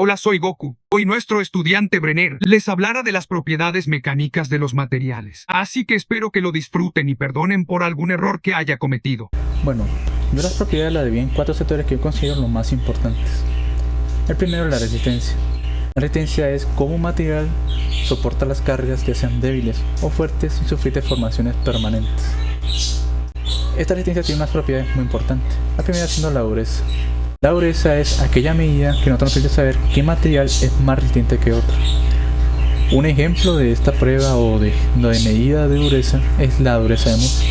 Hola, soy Goku. Hoy nuestro estudiante Brenner les hablará de las propiedades mecánicas de los materiales. Así que espero que lo disfruten y perdonen por algún error que haya cometido. Bueno, yo las propiedades las dividí en 4 sectores que yo considero los más importantes. El primero es la resistencia. La resistencia es cómo un material soporta las cargas, ya sean débiles o fuertes, sin sufrir deformaciones permanentes. Esta resistencia tiene unas propiedades muy importantes. La primera siendo la dureza. La dureza es aquella medida que nosotros nos permite saber qué material es más resistente que otro. Un ejemplo de esta prueba o de medida de dureza es la dureza de Mohs,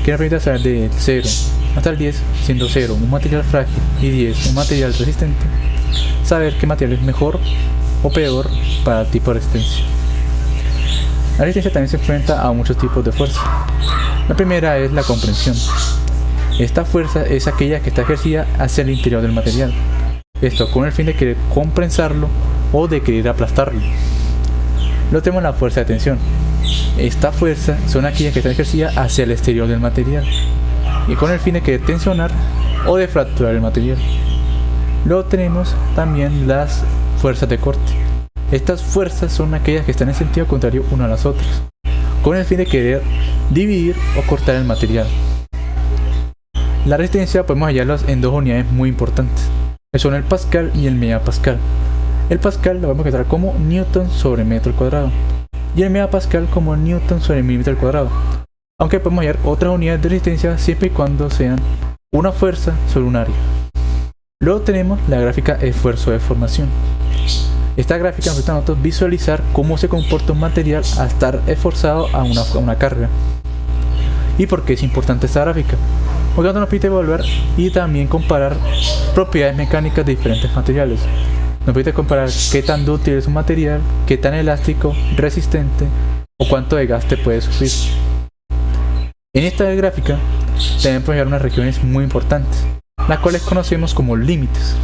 que nos permite saber de 0 hasta el 10, siendo 0 un material frágil y 10 un material resistente, saber qué material es mejor o peor para el tipo de resistencia. La resistencia también se enfrenta a muchos tipos de fuerza. La primera es la comprensión. Esta fuerza es aquella que está ejercida hacia el interior del material, esto con el fin de querer compensarlo o de querer aplastarlo. Luego tenemos la fuerza de tensión. Esta fuerza son aquellas que están ejercidas hacia el exterior del material y con el fin de querer tensionar o de fracturar el material. Luego tenemos también las fuerzas de corte. Estas fuerzas son aquellas que están en sentido contrario una a las otras, con el fin de querer dividir o cortar el material. La resistencia podemos hallarlas en dos unidades muy importantes, que son el pascal y el megapascal. El pascal lo vamos a encontrar como newton sobre metro al cuadrado y el megapascal como newton sobre milímetro al cuadrado, aunque podemos hallar otras unidades de resistencia siempre y cuando sean una fuerza sobre un área. Luego tenemos la gráfica esfuerzo-deformación. Esta gráfica nos permite a nosotros visualizar cómo se comporta un material al estar esforzado a una carga. ¿Y por qué es importante esta gráfica? Porque nos permite evaluar y también comparar propiedades mecánicas de diferentes materiales. Nos permite comparar qué tan dúctil es un material, qué tan elástico, resistente o cuánto desgaste puede sufrir. En esta gráfica también podemos hallar unas regiones muy importantes, las cuales conocemos como límites.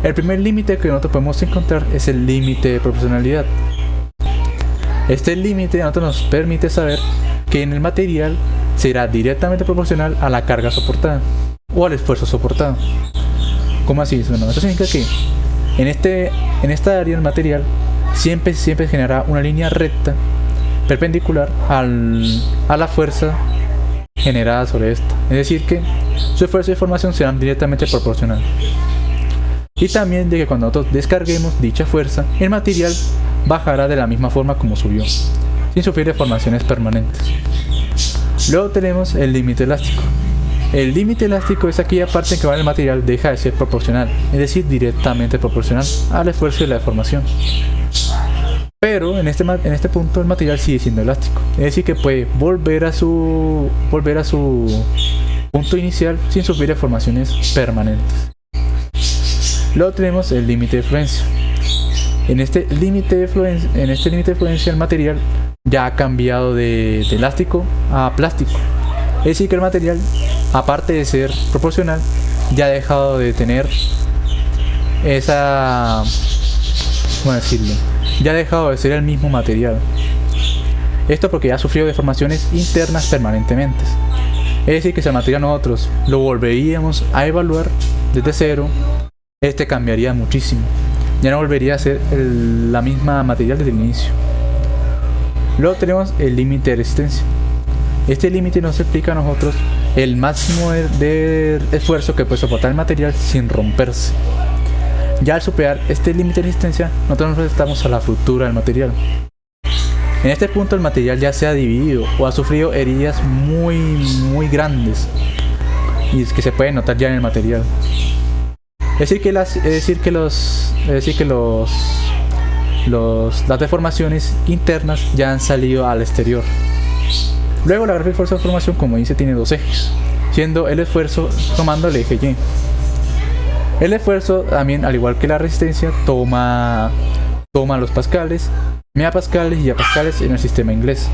El primer límite que nosotros podemos encontrar es el límite de proporcionalidad. Este límite a nosotros nos permite saber que en el material será directamente proporcional a la carga soportada o al esfuerzo soportado. ¿Cómo así? Bueno, esto significa que en esta área del material siempre generará una línea recta perpendicular a la fuerza generada sobre esta. Es decir que su esfuerzo de formación será directamente proporcional. Y también de que cuando nosotros descarguemos dicha fuerza, el material bajará de la misma forma como subió, sin sufrir deformaciones permanentes. Luego tenemos el límite elástico. El límite elástico es aquella parte en que el material deja de ser proporcional, es decir, directamente proporcional al esfuerzo de la deformación. Pero en este punto el material sigue siendo elástico, es decir, que puede volver a su punto inicial sin sufrir deformaciones permanentes. Luego tenemos el límite de fluencia. En este límite de fluencia el material ya ha cambiado de elástico a plástico. Es decir que el material, aparte de ser proporcional, ya ha dejado de tener esa... ¿cómo decirlo? Ya ha dejado de ser el mismo material. Esto porque ya ha sufrido deformaciones internas permanentemente. Es decir que si el material nosotros lo volveríamos a evaluar desde cero, este cambiaría muchísimo. Ya no volvería a ser la misma material desde el inicio. Luego tenemos el límite de resistencia. Este límite nos explica a nosotros el máximo de esfuerzo que puede soportar el material sin romperse. Ya al superar este límite de resistencia, nosotros nos enfrentamos a la ruptura del material. En este punto el material ya se ha dividido o ha sufrido heridas muy grandes y que se pueden notar ya en el material. Es decir que las deformaciones internas ya han salido al exterior. Luego la gráfica de fuerza de formación, como dice, tiene dos ejes, siendo el esfuerzo tomando el eje Y. El esfuerzo también, al igual que la resistencia, toma los pascales, megapascales y gigapascales en el sistema inglés,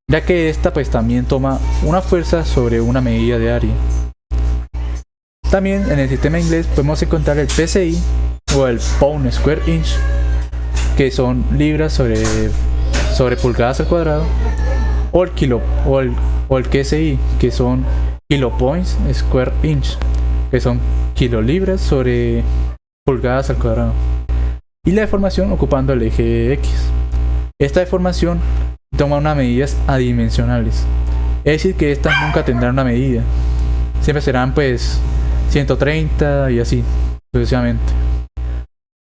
ya que esta pues también toma una fuerza sobre una medida de área. También en el sistema inglés podemos encontrar el PSI o el Pound Square Inch, que son libras sobre pulgadas al cuadrado, o el KSI, que son kilopoints square inch, que son kilolibras sobre pulgadas al cuadrado. Y la deformación ocupando el eje X. Esta deformación toma unas medidas adimensionales. Es decir, que estas nunca tendrán una medida. Siempre serán pues 130 y así sucesivamente.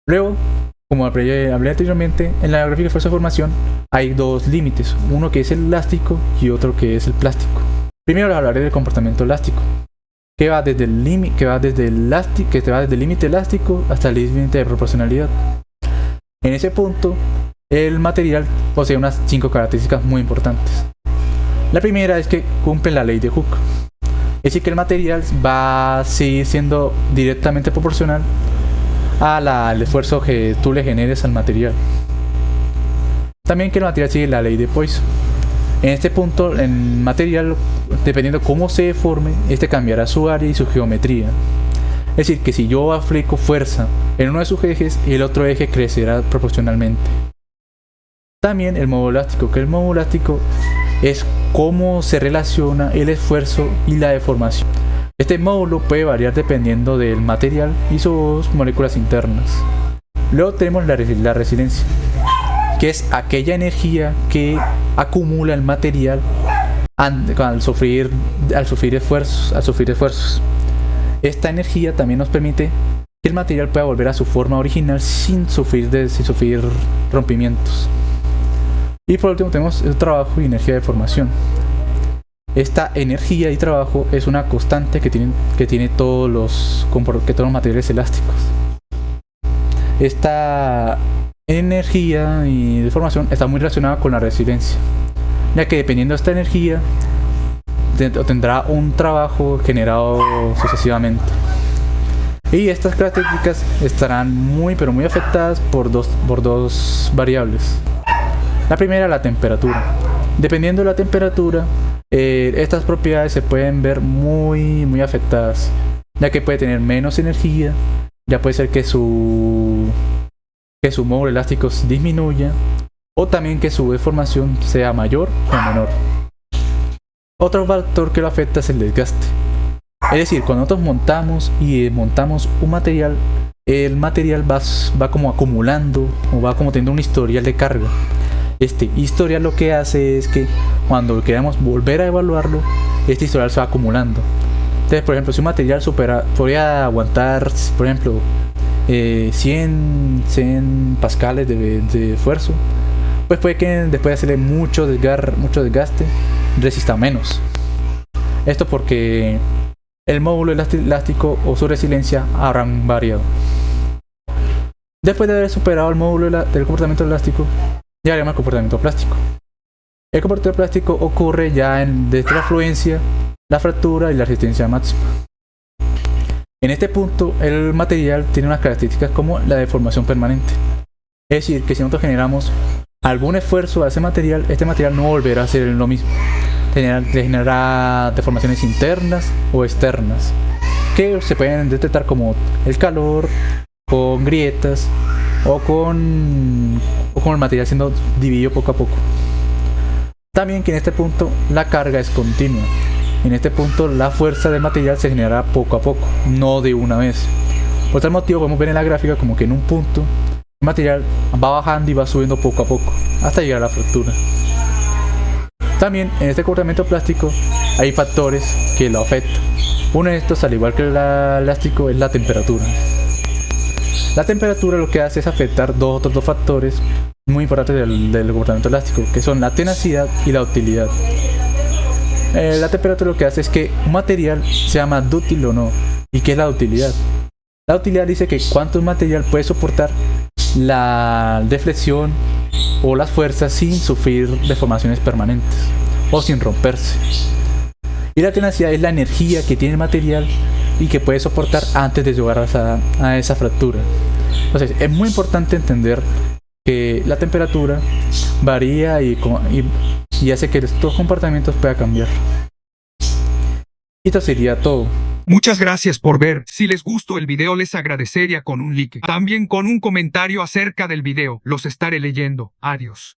Luego, como hablé anteriormente, en la gráfica de fuerza de formación hay dos límites, uno que es el elástico y otro que es el plástico. Primero hablaré del comportamiento elástico, que va desde el límite elástico hasta el límite de proporcionalidad. En ese punto, el material posee unas 5 características muy importantes. La primera es que cumple la ley de Hooke, es decir, que el material va a seguir siendo directamente proporcional al esfuerzo que tú le generes al material. También que el material sigue la ley de Poisson. En este punto, el material, dependiendo cómo se deforme, este cambiará su área y su geometría. Es decir, que si yo aplico fuerza en uno de sus ejes, el otro eje crecerá proporcionalmente. También el módulo elástico, que el módulo elástico es cómo se relaciona el esfuerzo y la deformación. Este módulo puede variar dependiendo del material y sus moléculas internas. Luego tenemos la resiliencia, que es aquella energía que acumula el material al sufrir esfuerzos. Esta energía también nos permite que el material pueda volver a su forma original sin sufrir rompimientos. Y por último tenemos el trabajo y energía de formación. Esta energía y trabajo es una constante que tiene todos los materiales elásticos. Esta energía y de formación está muy relacionada con la resiliencia, ya que dependiendo de esta energía tendrá un trabajo generado sucesivamente. Y estas características estarán muy afectadas por dos variables. La primera, la temperatura. Dependiendo de la temperatura, estas propiedades se pueden ver muy afectadas, ya que puede tener menos energía, ya puede ser que su módulo elástico disminuya, o también que su deformación sea mayor o menor. Otro factor que lo afecta es el desgaste. Es decir, cuando nosotros montamos y desmontamos un material, el material va como acumulando o va como teniendo un historial de carga. Este historial lo que hace es que cuando queramos volver a evaluarlo, este historial se va acumulando. Entonces, por ejemplo, si un material podría aguantar, por ejemplo, 100 pascales de esfuerzo, pues puede que después de hacerle mucho desgaste, resista menos. Esto porque el módulo elástico o su resiliencia habrán variado. Después de haber superado el módulo del comportamiento elástico, llegaremos al comportamiento plástico. El comportamiento plástico ocurre ya desde la fluencia, la fractura y la resistencia máxima. En este punto, el material tiene unas características como la deformación permanente. Es decir, que si nosotros generamos algún esfuerzo a ese material, este material no volverá a ser lo mismo. Generará deformaciones internas o externas, que se pueden detectar como el calor, con grietas o con el material siendo dividido poco a poco. También que en este punto la carga es continua. En este punto la fuerza del material se generará poco a poco, no de una vez. Por tal motivo podemos ver en la gráfica como que en un punto el material va bajando y va subiendo poco a poco hasta llegar a la fractura. También en este comportamiento plástico hay factores que lo afectan. Uno de estos, al igual que el elástico, es la temperatura. La temperatura lo que hace es afectar otros dos factores muy importantes del comportamiento elástico, que son la tenacidad y la ductilidad. La temperatura lo que hace es que un material sea más dúctil o no. ¿Y qué es la ductilidad? La ductilidad dice que cuánto un material puede soportar la deflexión o las fuerzas sin sufrir deformaciones permanentes o sin romperse. Y la tenacidad es la energía que tiene el material y que puede soportar antes de llegar a esa fractura. Entonces es muy importante entender que la temperatura varía y hace que estos comportamientos puedan cambiar. Y esto sería todo. Muchas gracias por ver. Si les gustó el video les agradecería con un like. También con un comentario acerca del video. Los estaré leyendo. Adiós.